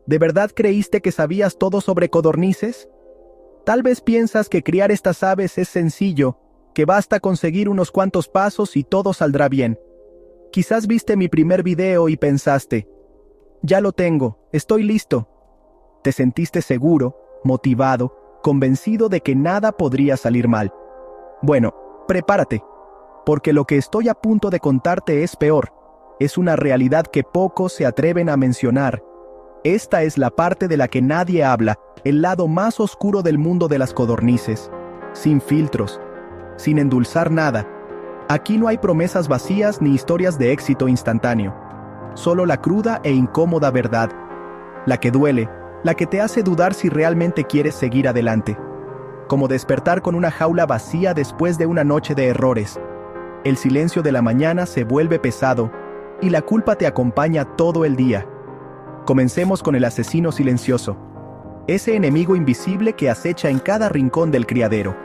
¿De verdad creíste que sabías todo sobre codornices? Tal vez piensas que criar estas aves es sencillo, que basta conseguir unos cuantos pasos y todo saldrá bien. Quizás viste mi primer video y pensaste, ya lo tengo, estoy listo. Te sentiste seguro, motivado, convencido de que nada podría salir mal. Bueno, prepárate, porque lo que estoy a punto de contarte es peor. Es una realidad que pocos se atreven a mencionar. Esta es la parte de la que nadie habla, el lado más oscuro del mundo de las codornices. Sin filtros, sin endulzar nada. Aquí no hay promesas vacías ni historias de éxito instantáneo. Solo la cruda e incómoda verdad. La que duele, la que te hace dudar si realmente quieres seguir adelante. Como despertar con una jaula vacía después de una noche de errores. El silencio de la mañana se vuelve pesado, y la culpa te acompaña todo el día. Comencemos con el asesino silencioso. Ese enemigo invisible que acecha en cada rincón del criadero.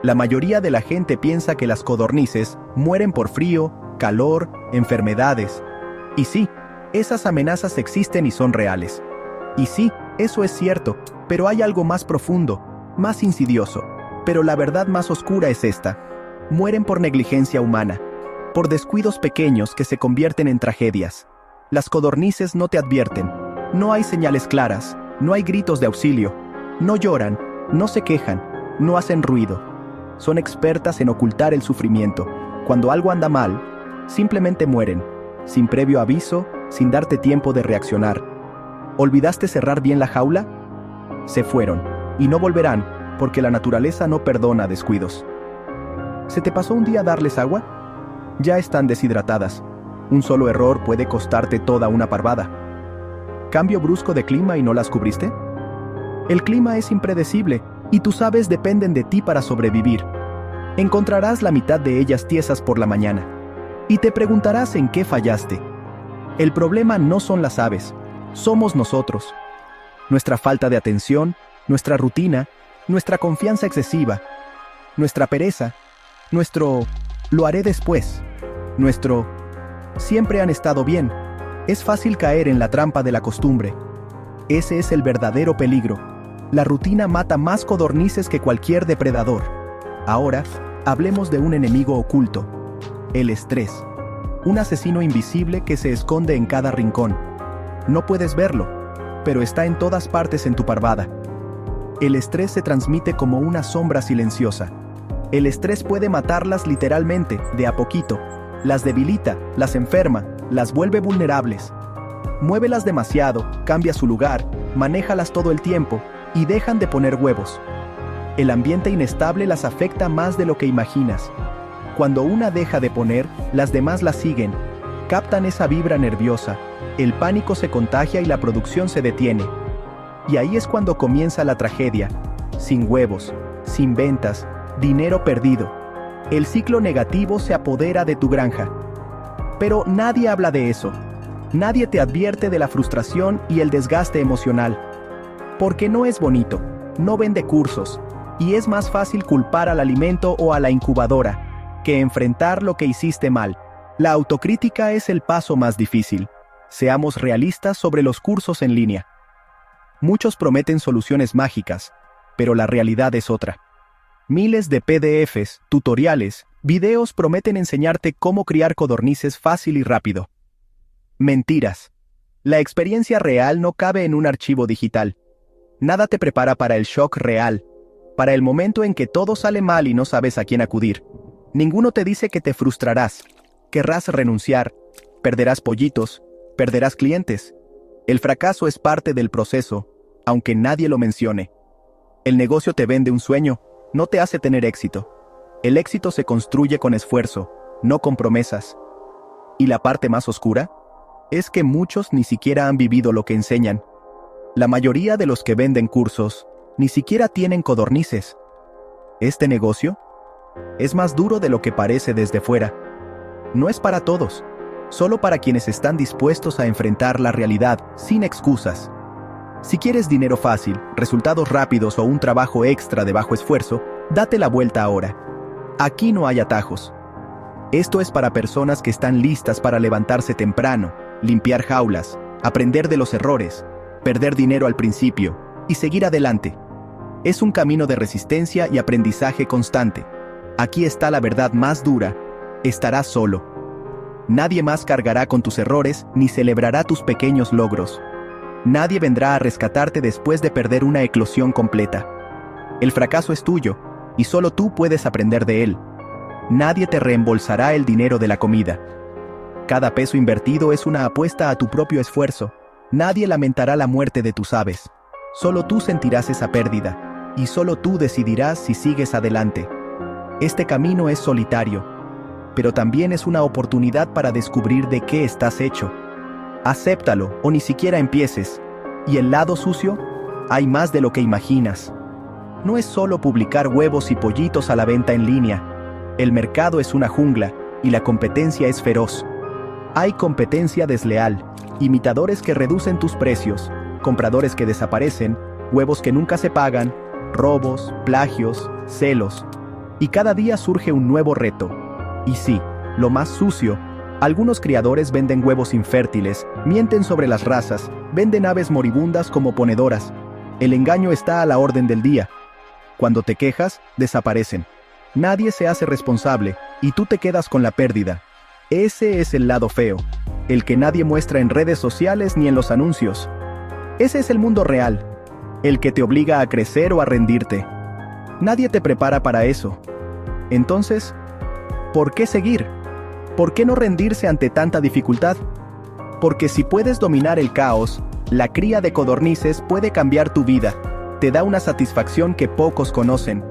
La mayoría de la gente piensa que las codornices mueren por frío, calor, enfermedades. Y sí, esas amenazas existen y son reales. Y sí, eso es cierto, pero hay algo más profundo, más insidioso. Pero la verdad más oscura es esta. Mueren por negligencia humana, por descuidos pequeños que se convierten en tragedias. Las codornices no te advierten, no hay señales claras, no hay gritos de auxilio, no lloran, no se quejan, no hacen ruido. Son expertas en ocultar el sufrimiento. Cuando algo anda mal, simplemente mueren, sin previo aviso, sin darte tiempo de reaccionar. ¿Olvidaste cerrar bien la jaula? Se fueron, y no volverán, porque la naturaleza no perdona descuidos. ¿Se te pasó un día darles agua? Ya están deshidratadas. Un solo error puede costarte toda una parvada. ¿Cambio brusco de clima y no las cubriste? El clima es impredecible, y tus aves dependen de ti para sobrevivir. Encontrarás la mitad de ellas tiesas por la mañana, y te preguntarás en qué fallaste. El problema no son las aves, somos nosotros. Nuestra falta de atención, nuestra rutina, nuestra confianza excesiva, nuestra pereza, nuestro «lo haré después», nuestro «siempre han estado bien». Es fácil caer en la trampa de la costumbre. Ese es el verdadero peligro. La rutina mata más codornices que cualquier depredador. Ahora, hablemos de un enemigo oculto. El estrés. Un asesino invisible que se esconde en cada rincón. No puedes verlo, pero está en todas partes en tu parvada. El estrés se transmite como una sombra silenciosa. El estrés puede matarlas literalmente, de a poquito. Las debilita, las enferma, las vuelve vulnerables. Muévelas demasiado, cambia su lugar, manéjalas todo el tiempo, y dejan de poner huevos. El ambiente inestable las afecta más de lo que imaginas. Cuando una deja de poner, las demás la siguen. Captan esa vibra nerviosa, el pánico se contagia y la producción se detiene. Y ahí es cuando comienza la tragedia. Sin huevos, sin ventas, dinero perdido. El ciclo negativo se apodera de tu granja. Pero nadie habla de eso. Nadie te advierte de la frustración y el desgaste emocional. Porque no es bonito, no vende cursos, y es más fácil culpar al alimento o a la incubadora que enfrentar lo que hiciste mal. La autocrítica es el paso más difícil. Seamos realistas sobre los cursos en línea. Muchos prometen soluciones mágicas, pero la realidad es otra. Miles de PDFs, tutoriales, videos prometen enseñarte cómo criar codornices fácil y rápido. Mentiras. La experiencia real no cabe en un archivo digital. Nada te prepara para el shock real, para el momento en que todo sale mal y no sabes a quién acudir. Ninguno te dice que te frustrarás, querrás renunciar, perderás pollitos, perderás clientes. El fracaso es parte del proceso, aunque nadie lo mencione. El negocio te vende un sueño, no te hace tener éxito. El éxito se construye con esfuerzo, no con promesas. ¿Y la parte más oscura? Es que muchos ni siquiera han vivido lo que enseñan. La mayoría de los que venden cursos ni siquiera tienen codornices. Este negocio es más duro de lo que parece desde fuera. No es para todos, solo para quienes están dispuestos a enfrentar la realidad sin excusas. Si quieres dinero fácil, resultados rápidos o un trabajo extra de bajo esfuerzo, date la vuelta ahora. Aquí no hay atajos. Esto es para personas que están listas para levantarse temprano, limpiar jaulas, aprender de los errores, perder dinero al principio y seguir adelante. Es un camino de resistencia y aprendizaje constante. Aquí está la verdad más dura: estarás solo. Nadie más cargará con tus errores ni celebrará tus pequeños logros. Nadie vendrá a rescatarte después de perder una eclosión completa. El fracaso es tuyo, y solo tú puedes aprender de él. Nadie te reembolsará el dinero de la comida. Cada peso invertido es una apuesta a tu propio esfuerzo. Nadie lamentará la muerte de tus aves. Solo tú sentirás esa pérdida, y solo tú decidirás si sigues adelante. Este camino es solitario, pero también es una oportunidad para descubrir de qué estás hecho. Acéptalo o ni siquiera empieces. ¿Y el lado sucio? Hay más de lo que imaginas. No es solo publicar huevos y pollitos a la venta en línea. El mercado es una jungla, y la competencia es feroz. Hay competencia desleal, imitadores que reducen tus precios, compradores que desaparecen, huevos que nunca se pagan, robos, plagios, celos. Y cada día surge un nuevo reto. Y sí, lo más sucio: algunos criadores venden huevos infértiles, mienten sobre las razas, venden aves moribundas como ponedoras. El engaño está a la orden del día. Cuando te quejas, desaparecen. Nadie se hace responsable, y tú te quedas con la pérdida. Ese es el lado feo, el que nadie muestra en redes sociales ni en los anuncios. Ese es el mundo real, el que te obliga a crecer o a rendirte. Nadie te prepara para eso. Entonces, ¿por qué seguir? ¿Por qué no rendirse ante tanta dificultad? Porque si puedes dominar el caos, la cría de codornices puede cambiar tu vida. Te da una satisfacción que pocos conocen.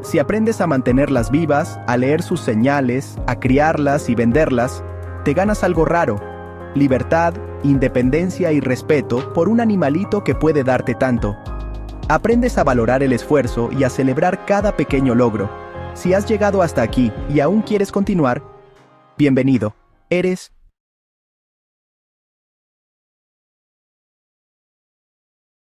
Si aprendes a mantenerlas vivas, a leer sus señales, a criarlas y venderlas, te ganas algo raro: libertad, independencia y respeto por un animalito que puede darte tanto. Aprendes a valorar el esfuerzo y a celebrar cada pequeño logro. Si has llegado hasta aquí y aún quieres continuar, bienvenido. Eres